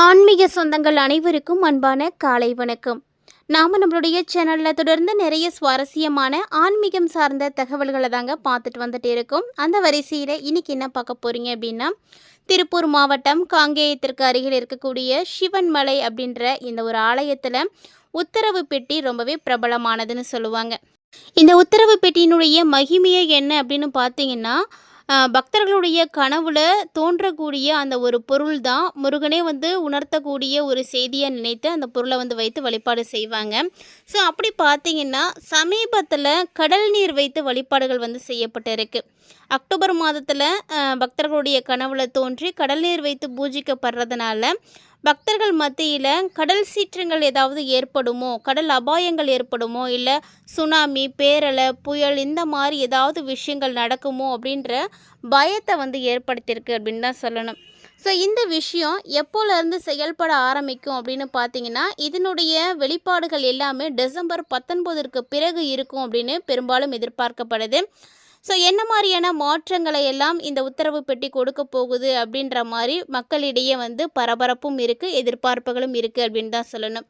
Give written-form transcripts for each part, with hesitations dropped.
ஆன்மீக சொந்தங்கள் அனைவருக்கும் அன்பான காலை வணக்கம். நம்மளுடைய சேனலில் தொடர்ந்து நிறைய சுவாரஸ்யமான ஆன்மீகம் சார்ந்த தகவல்களை தாங்க பார்த்துட்டு வந்துட்டு இருக்கோம். அந்த வரிசையில் இன்னைக்கு என்ன பார்க்க போகிறீங்க அப்படின்னா, திருப்பூர் மாவட்டம் காங்கேயத்திற்கு அருகில் இருக்கக்கூடிய சிவன்மலை அப்படின்ற இந்த ஒரு ஆலயத்தில் உத்தரவு பெட்டி ரொம்பவே பிரபலமானதுன்னு சொல்லுவாங்க. இந்த உத்தரவு பெட்டியினுடைய மகிமையை என்ன அப்படின்னு பார்த்தீங்கன்னா, பக்தர்களுடைய கனவுல தோன்றக்கூடிய அந்த ஒரு பொருள் தான் முருகனே உணர்த்தக்கூடிய ஒரு செய்தியை நினைத்து அந்த பொருளை வைத்து வழிபாடு செய்வாங்க. ஸோ அப்படி பார்த்தீங்கன்னா, சமீபத்தில் கடல் நீர் வைத்து வழிபாடுகள் செய்யப்பட்டு இருக்கு. அக்டோபர் மாதத்தில் பக்தர்களுடைய கனவுல தோன்றி கடல் நீர் வைத்து பூஜிக்கப்படுறதுனால பக்தர்கள் மத்தியில் கடல் சீற்றங்கள் ஏதாவது ஏற்படுமோ, கடல் அபாயங்கள் ஏற்படுமோ, இல்லை சுனாமி, பேரலை, புயல் இந்த மாதிரி ஏதாவது விஷயங்கள் நடக்குமோ அப்படின்ற பயத்தை ஏற்படுத்தியிருக்கு அப்படின்னு தான் சொல்லணும். ஸோ இந்த விஷயம் எப்போலேருந்து செயல்பட ஆரம்பிக்கும் அப்படின்னு பார்த்தீங்கன்னா, இதனுடைய வெளிப்பாடுகள் எல்லாமே டிசம்பர் 19ற்கு பிறகு இருக்கும் அப்படின்னு பெரும்பாலும் எதிர்பார்க்கப்படுது. ஸோ என்ன மாதிரியான மாற்றங்களை எல்லாம் இந்த உத்தரவு பெட்டி கொடுக்க போகுது அப்படின்ற மாதிரி மக்களிடையே பரபரப்பும் இருக்குது, எதிர்பார்ப்புகளும் இருக்குது அப்படின்னு தான் சொல்லணும்.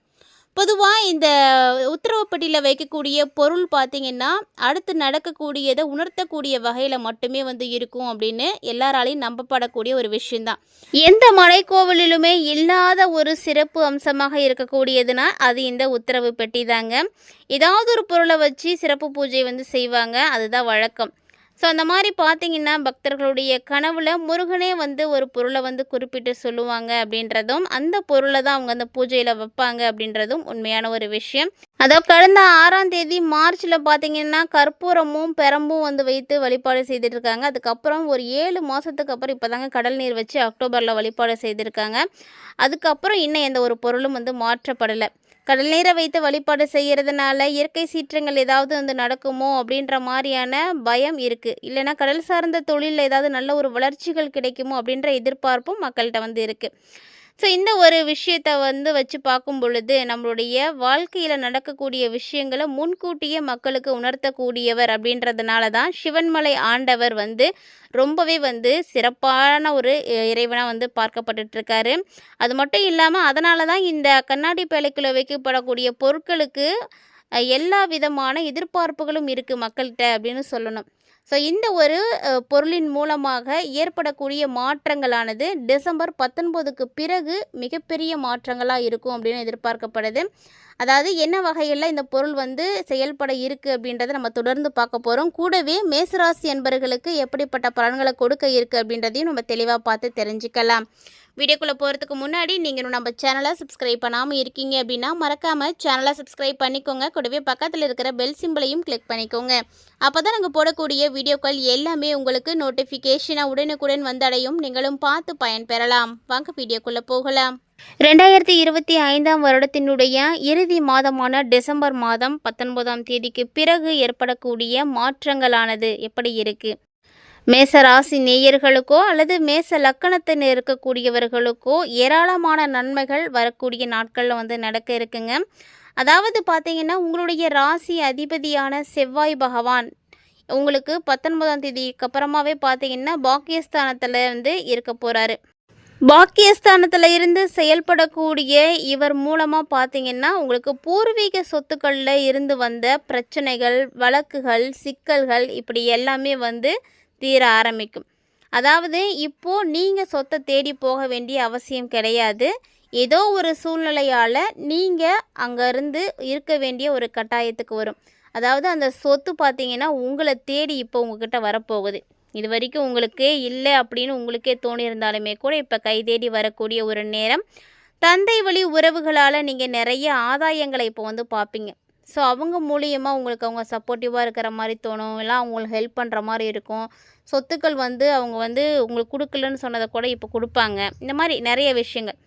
பொதுவாக இந்த உத்தரவு பெட்டியில் வைக்கக்கூடிய பொருள் பார்த்திங்கன்னா, அடுத்து நடக்கக்கூடியதை உணர்த்தக்கூடிய வகையில் மட்டுமே இருக்கும் அப்படின்னு எல்லாராலையும் நம்பப்படக்கூடிய ஒரு விஷயந்தான். எந்த மலைக்கோவிலிலுமே இல்லாத ஒரு சிறப்பு அம்சமாக இருக்கக்கூடியதுன்னா அது இந்த உத்தரவு பெட்டி தாங்க. ஏதாவது ஒரு பொருளை வச்சு சிறப்பு பூஜை செய்வாங்க, அதுதான் வழக்கம். ஸோ அந்த மாதிரி பார்த்திங்கன்னா, பக்தர்களுடைய கனவுல முருகனே ஒரு பொருளை குறிப்பிட்டு சொல்லுவாங்க அப்படின்றதும், அந்த பொருளை தான் அவங்க அந்த பூஜையில் வைப்பாங்க அப்படின்றதும் உண்மையான ஒரு விஷயம். அதாவது கடந்த 6ஆம் தேதி மார்ச்சில் பார்த்திங்கன்னா, கற்பூரமும் பெரம்பும் வைத்து வழிபாடு செய்துட்ருக்காங்க. அதுக்கப்புறம் ஒரு 7 மாதத்துக்கு அப்புறம் இப்போ தாங்க கடல் நீர் வச்சு அக்டோபரில் வழிபாடு செய்திருக்காங்க. அதுக்கப்புறம் இன்னும் எந்த ஒரு பொருளும் மாற்றப்படலை. கடல் நீரை வைத்து வழிபாடு செய்கிறதுனால இயற்கை சீற்றங்கள் ஏதாவது நடக்குமோ அப்படின்ற மாதிரியான பயம் இருக்குது. இல்லைனா கடல் சார்ந்த தொழிலில் ஏதாவது நல்ல ஒரு வளர்ச்சிகள் கிடைக்குமோ அப்படின்ற எதிர்பார்ப்பும் மக்கள்கிட்ட இருக்குது. ஸோ இந்த ஒரு விஷயத்தை வச்சு பார்க்கும் பொழுது, நம்மளுடைய வாழ்க்கையில் நடக்கக்கூடிய விஷயங்களை முன்கூட்டியே மக்களுக்கு உணர்த்தக்கூடியவர் அப்படின்றதுனால தான் சிவன்மலை ஆண்டவர் ரொம்பவே சிறப்பான ஒரு இறைவனாக பார்க்கப்பட்டுருக்காரு. அது மட்டும் இல்லாமல் அதனால தான் இந்த கண்ணாடி பேழைக்குள்ளே வைக்கப்படக்கூடிய பொருட்களுக்கு எல்லா விதமான எதிர்பார்ப்புகளும் இருக்குது மக்கள்கிட்ட அப்படின்னு சொல்லணும். ஸோ இந்த ஒரு பொருளின் மூலமாக ஏற்படக்கூடிய மாற்றங்களானது டிசம்பர் 19க்கு பிறகு மிகப்பெரிய மாற்றங்களாக இருக்கும் அப்படின்னு எதிர்பார்க்கப்படுது. அதாவது என்ன வகையில் இந்த பொருள் செயல்பட இருக்குது அப்படின்றத நம்ம தொடர்ந்து பார்க்க போகிறோம். கூடவே மேசராசி என்பர்களுக்கு எப்படிப்பட்ட பலன்களை கொடுக்க இருக்குது அப்படின்றதையும் நம்ம தெளிவாக பார்த்து தெரிஞ்சுக்கலாம். வீடியோக்குள்ளே போகிறதுக்கு முன்னாடி நீங்கள் நம்ம சேனலை சப்ஸ்கிரைப் பண்ணாமல் இருக்கீங்க அப்படின்னா மறக்காமல் சேனலை சப்ஸ்கிரைப் பண்ணிக்கோங்க. கூடவே பக்கத்தில் இருக்கிற பெல் சிம்பிளையும் கிளிக் பண்ணிக்கோங்க. அப்போ தான் நாங்கள் போடக்கூடிய வீடியோக்கள் எல்லாமே உங்களுக்கு நோட்டிஃபிகேஷனாக உடனுக்குடன் வந்தடையும். நீங்களும் பார்த்து பயன்பெறலாம். வாங்க வீடியோக்குள்ளே போகலாம். 2025ஆம் வருடத்தினுடைய இறுதி மாதமான டிசம்பர் மாதம் 19ஆம் தேதிக்கு பிறகு ஏற்படக்கூடிய மாற்றங்களானது எப்படி இருக்குது? மேச ராசி நேயர்களுக்கோ அல்லது மேச லக்கணத்தில் இருக்கக்கூடியவர்களுக்கோ ஏராளமான நன்மைகள் வரக்கூடிய நாட்களில் நடக்க இருக்குங்க. அதாவது பார்த்தீங்கன்னா, உங்களுடைய ராசி அதிபதியான செவ்வாய் பகவான் உங்களுக்கு 19ஆம் தேதிக்கு அப்புறமாவே பார்த்தீங்கன்னா பாக்கியஸ்தானத்தில் இருக்க போகிறாரு. பாக்கியஸ்தானத்தில் இருந்து செயல்படக்கூடிய இவர் மூலமாக பார்த்தீங்கன்னா, உங்களுக்கு பூர்வீக சொத்துக்களில் இருந்து வந்த பிரச்சனைகள், வழக்குகள், சிக்கல்கள் இப்படி எல்லாமே தீர ஆரம்பிக்கும். அதாவது இப்போது நீங்கள் சொத்தை தேடி போக வேண்டிய அவசியம் கிடையாது. ஏதோ ஒரு சூழ்நிலையால் நீங்கள் அங்கேருந்து இருக்க வேண்டிய ஒரு கட்டாயத்துக்கு வரும். அதாவது அந்த சொத்து பார்த்திங்கன்னா உங்களை தேடி இப்போ உங்ககிட்ட வரப்போகுது. இது வரைக்கும் உங்களுக்கே இல்லை அப்படின்னு உங்களுக்கே தோணியிருந்தாலுமே கூட இப்போ கை தேடி வரக்கூடிய ஒரு நேரம். தந்தை வழி உறவுகளால் நீங்கள் நிறைய ஆதாயங்களை இப்போ பார்ப்பீங்க. ஸோ அவங்க மூலியமாக உங்களுக்கு அவங்க சப்போர்ட்டிவாக இருக்கிற மாதிரி தோணும், இல்லை அவங்களுக்கு ஹெல்ப் பண்ணுற மாதிரி இருக்கும். சொத்துக்கள் அவங்க உங்களுக்கு கொடுக்கலன்னு சொன்னதை கூட இப்போ கொடுப்பாங்க. இந்த மாதிரி நிறைய விஷயங்கள்.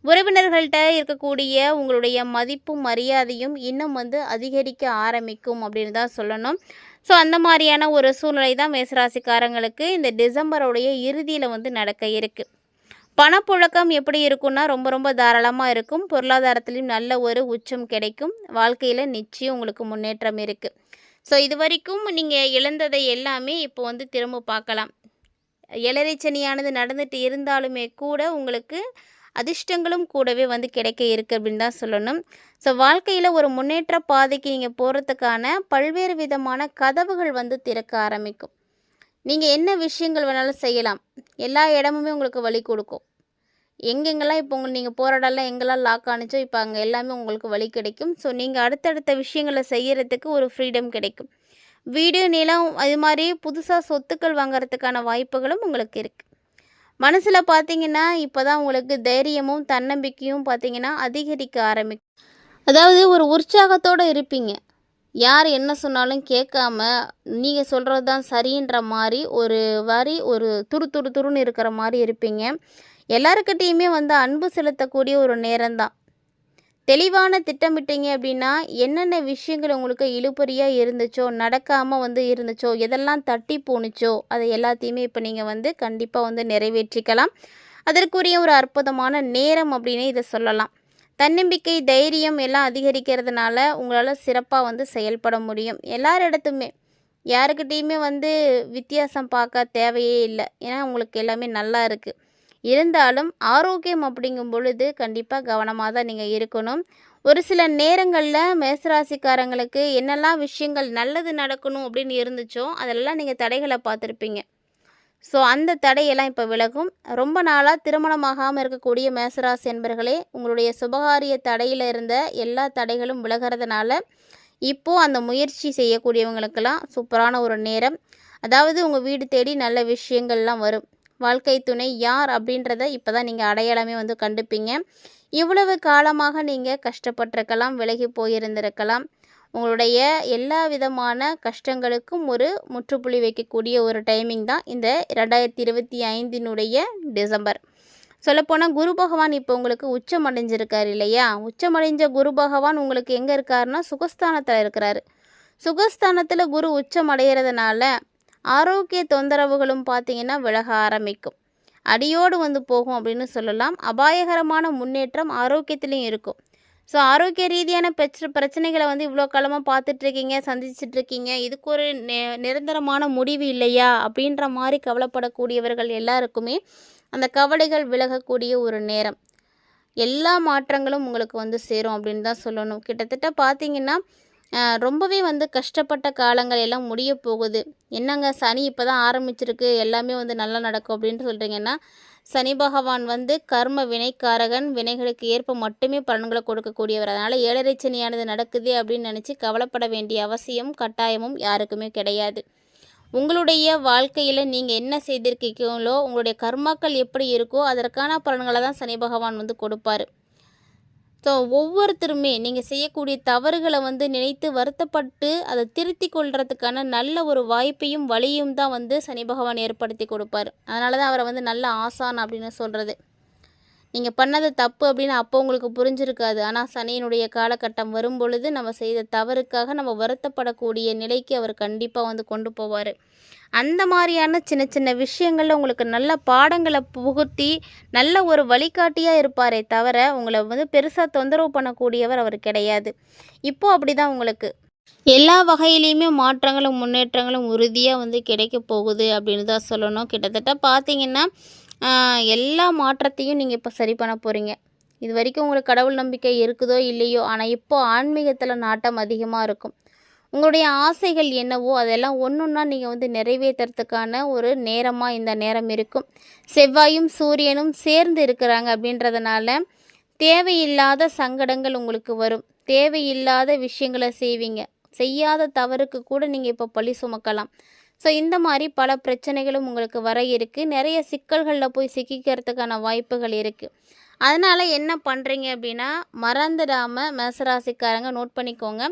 உறவினர்கள்ட்ட இருக்கக்கூடிய உங்களுடைய மதிப்பும் மரியாதையும் இன்னும் அதிகரிக்க ஆரம்பிக்கும் அப்படின்னு தான் சொல்லணும். ஸோ அந்த மாதிரியான ஒரு சூழ்நிலை தான் மேசராசிக்காரங்களுக்கு இந்த டிசம்பருடைய இறுதியில் நடக்க இருக்குது. பணப்புழக்கம் எப்படி இருக்குன்னா ரொம்ப தாராளமாக இருக்கும். பொருளாதாரத்துலேயும் நல்ல ஒரு உச்சம் கிடைக்கும். வாழ்க்கையில் நிச்சயம் உங்களுக்கு முன்னேற்றம் இருக்குது. ஸோ இது வரைக்கும் நீங்கள் இழந்ததை எல்லாமே இப்போ திரும்ப பார்க்கலாம். ஏழரை சனியானது நடந்துட்டு இருந்தாலுமே கூட உங்களுக்கு அதிர்ஷ்டங்களும் கூடவே வந்து கிடைக்க இருக்குது அப்படின்னு தான் சொல்லணும். ஸோ வாழ்க்கையில் ஒரு முன்னேற்ற பாதைக்கு நீங்கள் போகிறதுக்கான பல்வேறு விதமான கதவுகள் வந்து திறக்க ஆரம்பிக்கும். நீங்கள் என்ன விஷயங்கள் வேணாலும் செய்யலாம். எல்லா இடமுமே உங்களுக்கு வழி கொடுக்கும். எங்கெங்கெல்லாம் இப்போ நீங்கள் போகிற இடம்லாம் எங்கெல்லாம் லாக் ஆணுச்சோ இப்போ அங்கே எல்லாமே உங்களுக்கு வழி கிடைக்கும். ஸோ நீங்கள் அடுத்தடுத்த விஷயங்களை செய்கிறதுக்கு ஒரு ஃப்ரீடம் கிடைக்கும். வீடு, நிலம் அது மாதிரி புதுசாக சொத்துக்கள் வாங்குறதுக்கான வாய்ப்புகளும் உங்களுக்கு இருக்குது. மனசில் பார்த்தீங்கன்னா இப்போ தான் உங்களுக்கு தைரியமும் தன்னம்பிக்கையும் பார்த்தீங்கன்னா அதிகரிக்க ஆரம்பிக்கும். அதாவது ஒரு உற்சாகத்தோடு இருப்பீங்க. யார் என்ன சொன்னாலும் கேட்காம நீங்கள் சொல்கிறது தான் சரின்ற மாதிரி ஒரு துருன்னு இருக்கிற மாதிரி இருப்பீங்க. எல்லாருக்கிட்டேயுமே வந்து அன்பு செலுத்தக்கூடிய ஒரு நேரம்தான். தெளிவான திட்டமிட்டீங்க அப்படின்னா என்னென்ன விஷயங்கள் உங்களுக்கு இழுபறியாக இருந்துச்சோ, நடக்காமல் வந்து இருந்துச்சோ, எதெல்லாம் தட்டி போணுச்சோ அதை எல்லாத்தையுமே இப்போ நீங்கள் வந்து கண்டிப்பாக வந்து நிறைவேற்றிக்கலாம். அதற்குரிய ஒரு அற்புதமான நேரம் அப்படின்னே இதை சொல்லலாம். தன்னம்பிக்கை, தைரியம் எல்லாம் அதிகரிக்கிறதுனால உங்களால் சிறப்பாக வந்து செயல்பட முடியும். எல்லாரிடத்துமே யாருக்கிட்டேயுமே வந்து வித்தியாசம் பார்க்க தேவையே இல்லை. ஏன்னா உங்களுக்கு எல்லாமே நல்லா இருக்குது. இருந்தாலும் ஆரோக்கியம் அப்படிங்கும் பொழுது கண்டிப்பாக கவனமாக தான் நீங்கள் இருக்கணும். ஒரு சில நேரங்களில் மேசராசிக்காரங்களுக்கு என்னெல்லாம் விஷயங்கள் நல்லது நடக்கணும் அப்படின்னு இருந்துச்சோ அதெல்லாம் நீங்கள் தடைகளை பார்த்துருப்பீங்க. ஸோ அந்த தடையெல்லாம் இப்போ விலகும். ரொம்ப நாளாக திருமணமாகாமல் இருக்கக்கூடிய மேசராசி என்பர்களே, உங்களுடைய சுபகாரிய தடையில் இருந்த எல்லா தடைகளும் விலகிறதுனால இப்போது அந்த முயற்சி செய்யக்கூடியவங்களுக்கெல்லாம் சூப்பரான ஒரு நேரம். அதாவது உங்கள் வீடு தேடி நல்ல விஷயங்கள்லாம் வரும். வாழ்க்கை துணை யார் அப்படின்றத இப்போ தான் நீங்கள் அடையாளமே வந்து கண்டுப்பீங்க. இவ்வளவு காலமாக நீங்கள் கஷ்டப்பட்டிருக்கலாம், விலகி போயிருந்திருக்கலாம். உங்களுடைய எல்லா விதமான கஷ்டங்களுக்கும் ஒரு முற்றுப்புள்ளி வைக்கக்கூடிய ஒரு டைமிங் தான் இந்த 2025 டிசம்பர். சொல்லப்போனால் குரு பகவான் இப்போ உங்களுக்கு உச்சம் அடைஞ்சிருக்கார் இல்லையா? உச்சமடைஞ்ச குரு பகவான் உங்களுக்கு எங்கே இருக்காருன்னா சுகஸ்தானத்தில் இருக்கிறாரு. சுகஸ்தானத்தில் குரு உச்சம் அடைகிறதுனால ஆரோக்கிய தொந்தரவுகளும் பார்த்திங்கன்னா விலக ஆரம்பிக்கும். அடியோடு வந்து போகும் அப்படின்னு சொல்லலாம். அபாயகரமான முன்னேற்றம் ஆரோக்கியத்துலேயும் இருக்கும். ஸோ ஆரோக்கிய ரீதியான பிரச்சனைகளை வந்து இவ்வளோ காலமாக பார்த்துட்ருக்கீங்க, சந்திச்சிட்ருக்கீங்க. இதுக்கு ஒரு நிரந்தரமான முடிவு இல்லையா அப்படின்ற மாதிரி கவலைப்படக்கூடியவர்கள் எல்லாருக்குமே அந்த கவலைகள் விலகக்கூடிய ஒரு நேரம். எல்லா மாற்றங்களும் உங்களுக்கு வந்து சேரும் அப்படின்னு தான் சொல்லணும். கிட்டத்தட்ட பார்த்திங்கன்னா ரொம்பவே வந்து கஷ்டப்பட்ட காலங்கள் எல்லாம் முடிய போகுது. என்னங்க சனி இப்போ தான் ஆரம்பிச்சிருக்கு, எல்லாமே வந்து நல்லா நடக்கும் அப்படின்ட்டு சொல்கிறீங்கன்னா, சனி பகவான் வந்து கர்ம வினைக்காரகன், வினைகளுக்கு ஏற்ப மட்டுமே பலன்களை கொடுக்கக்கூடியவர். அதனால் 7.5 சனியானது நடக்குது அப்படின்னு நினச்சி கவலைப்பட வேண்டிய அவசியம் கட்டாயமும் யாருக்குமே கிடையாது. உங்களுடைய வாழ்க்கையில் நீங்கள் என்ன செய்திருக்கீங்களோ, உங்களுடைய கர்மாக்கள் எப்படி இருக்கோ அதற்கான பலன்களை தான் சனி பகவான் வந்து கொடுப்பார். ஸோ ஒவ்வொருத்தருமே நீங்கள் செய்யக்கூடிய தவறுகளை வந்து நினைத்து வருத்தப்பட்டு அதை திருத்தி கொள்றதுக்கான நல்ல ஒரு வாய்ப்பையும் வழியும் தான் வந்து சனி பகவான் ஏற்படுத்தி கொடுப்பார். அதனால தான் அவரை வந்து நல்ல ஆசான் அப்படின்னு சொல்கிறது. நீங்கள் பண்ணது தப்பு அப்படின்னு அப்போ உங்களுக்கு புரிஞ்சிருக்காது. ஆனால் சனியினுடைய காலகட்டம் வரும் பொழுது நம்ம செய்த தவறுக்காக நம்ம வருத்தப்படக்கூடிய நிலைக்கு அவர் கண்டிப்பாக வந்து கொண்டு போவார். அந்த மாதிரியான சின்ன சின்ன விஷயங்களில் உங்களுக்கு நல்ல பாடங்களை புகுத்தி நல்ல ஒரு வழிகாட்டியாக இருப்பாரே தவிர உங்களை வந்து பெருசாக தொந்தரவு பண்ணக்கூடியவர் அவர் கிடையாது. இப்போது அப்படி தான் உங்களுக்கு எல்லா வகையிலையுமே மாற்றங்களும் முன்னேற்றங்களும் உறுதியாக வந்து கிடைக்க போகுது அப்படின்னு தான் சொல்லணும். கிட்டத்தட்ட பார்த்தீங்கன்னா எல்லா மாற்றத்தையும் நீங்கள் இப்போ சரி பண்ண போகிறீங்க. இது வரைக்கும் உங்களுக்கு கடவுள் நம்பிக்கை இருக்குதோ இல்லையோ, ஆனால் இப்போது ஆன்மீகத்தில் நாட்டம் அதிகமாக இருக்கும். உங்களுடைய ஆசைகள் என்னவோ அதெல்லாம் ஒன்றா நீங்கள் வந்து நிறைவேற்றுறதுக்கான ஒரு நேரமாக இந்த நேரம் இருக்கும். செவ்வாயும் சூரியனும் சேர்ந்து இருக்கிறாங்க அப்படின்றதுனால தேவையில்லாத சங்கடங்கள் உங்களுக்கு வரும். தேவையில்லாத விஷயங்களை செய்வீங்க. செய்யாத தவறுக்கு கூட நீங்கள் இப்போ பழி சுமக்கலாம். ஸோ இந்த மாதிரி பல பிரச்சனைகளும் உங்களுக்கு வர இருக்குது. நிறைய சிக்கல்களில் போய் சிக்கிக்கிறதுக்கான வாய்ப்புகள் இருக்குது. அதனால் என்ன பண்ணுறீங்க அப்படின்னா, மறந்துடாமல் மேசராசிக்காரங்க நோட் பண்ணிக்கோங்க.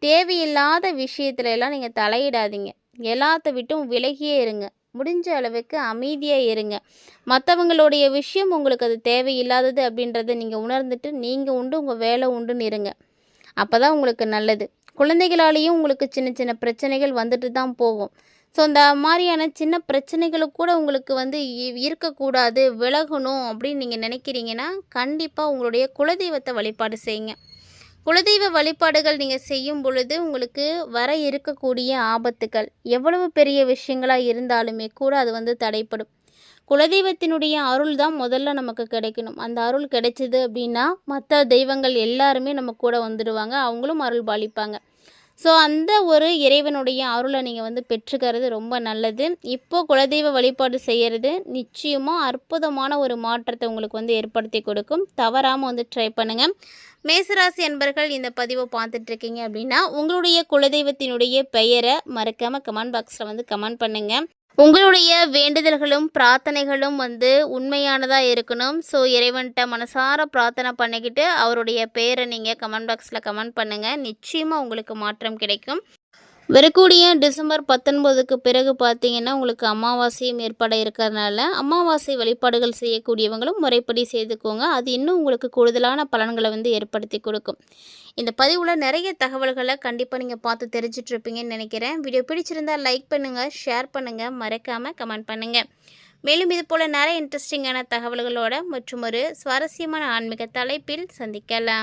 தேவையில்லாத விஷயத்துல எல்லாம் நீங்கள் தலையிடாதீங்க. எல்லாத்த விட்டும் விலகியே இருங்க. முடிஞ்ச அளவுக்கு அமைதியாக இருங்க. மற்றவங்களுடைய விஷயம் உங்களுக்கு அது தேவையில்லாதது அப்படின்றத நீங்கள் உணர்ந்துட்டு நீங்கள் உண்டு உங்கள் வேலை உண்டுன்னு இருங்க. அப்போ தான் உங்களுக்கு நல்லது. குழந்தைகளாலேயும் உங்களுக்கு சின்ன சின்ன பிரச்சனைகள் வந்துட்டு தான் போகும். ஸோ இந்த மாதிரியான சின்ன பிரச்சனைகளுக்கு கூட உங்களுக்கு வந்து இருக்கக்கூடாது, விலகணும் அப்படின்னு நீங்கள் நினைக்கிறீங்கன்னா கண்டிப்பாக உங்களுடைய குலதெய்வத்தை வழிபாடு செய்யுங்க. குலதெய்வ வழிபாடுகள் நீங்கள் செய்யும் பொழுது உங்களுக்கு வர இருக்கக்கூடிய ஆபத்துகள் எவ்வளவு பெரிய விஷயங்களாக இருந்தாலுமே கூட அது வந்து தடைப்படும். குலதெய்வத்தினுடைய அருள் தான் முதல்ல நமக்கு கிடைக்கணும். அந்த அருள் கிடைச்சிது அப்படின்னா மற்ற தெய்வங்கள் எல்லாருமே நம்ம கூட வந்துடுவாங்க. அவங்களும் அருள் பாலிப்பாங்க. ஸோ அந்த ஒரு இறைவனுடைய அருளை நீங்கள் வந்து பெற்றுக்கிறது ரொம்ப நல்லது. இப்போது குலதெய்வ வழிபாடு செய்கிறது நிச்சயமாக அற்புதமான ஒரு மாற்றத்தை உங்களுக்கு வந்து ஏற்படுத்தி கொடுக்கும். தவறாமல் வந்து ட்ரை பண்ணுங்கள். மேசராசி அன்பர்கள் இந்த பதிவை பார்த்துட்ருக்கீங்க அப்படின்னா உங்களுடைய குலதெய்வத்தினுடைய பெயரை மறக்காமல் கமெண்ட் பாக்ஸில் வந்து கமெண்ட் பண்ணுங்கள். உங்களுடைய வேண்டுதல்களும் பிரார்த்தனைகளும் வந்து உண்மையானதாக இருக்கணும். ஸோ இறைவன்கிட்ட மனசார பிரார்த்தனை பண்ணிக்கிட்டு அவருடைய பேரை நீங்கள் கமெண்ட் பாக்ஸில் கமெண்ட் பண்ணுங்கள். நிச்சயமாக உங்களுக்கு மாற்றம் கிடைக்கும். வரக்கூடிய டிசம்பர் 19க்கு பிறகு பார்த்தீங்கன்னா உங்களுக்கு அமாவாசையும் ஏற்பட இருக்கிறதுனால அமாவாசை வழிபாடுகள் செய்யக்கூடியவங்களும் முறைப்படி செய்துக்கோங்க. அது இன்னும் உங்களுக்கு கூடுதலான பலன்களை வந்து ஏற்படுத்தி கொடுக்கும். இந்த பதிவில் நிறைய தகவல்களை கண்டிப்பாக நீங்கள் பார்த்து தெரிஞ்சிட்ருப்பீங்கன்னு நினைக்கிறேன். வீடியோ பிடிச்சிருந்தால் லைக் பண்ணுங்கள், ஷேர் பண்ணுங்கள், மறக்காமல் கமெண்ட் பண்ணுங்கள். மேலும் இது போல் நிறைய இன்ட்ரெஸ்டிங்கான தகவல்களோட மற்றும் ஒரு சுவாரஸ்யமான ஆன்மீக தலைப்பில் சந்திக்கலாம்.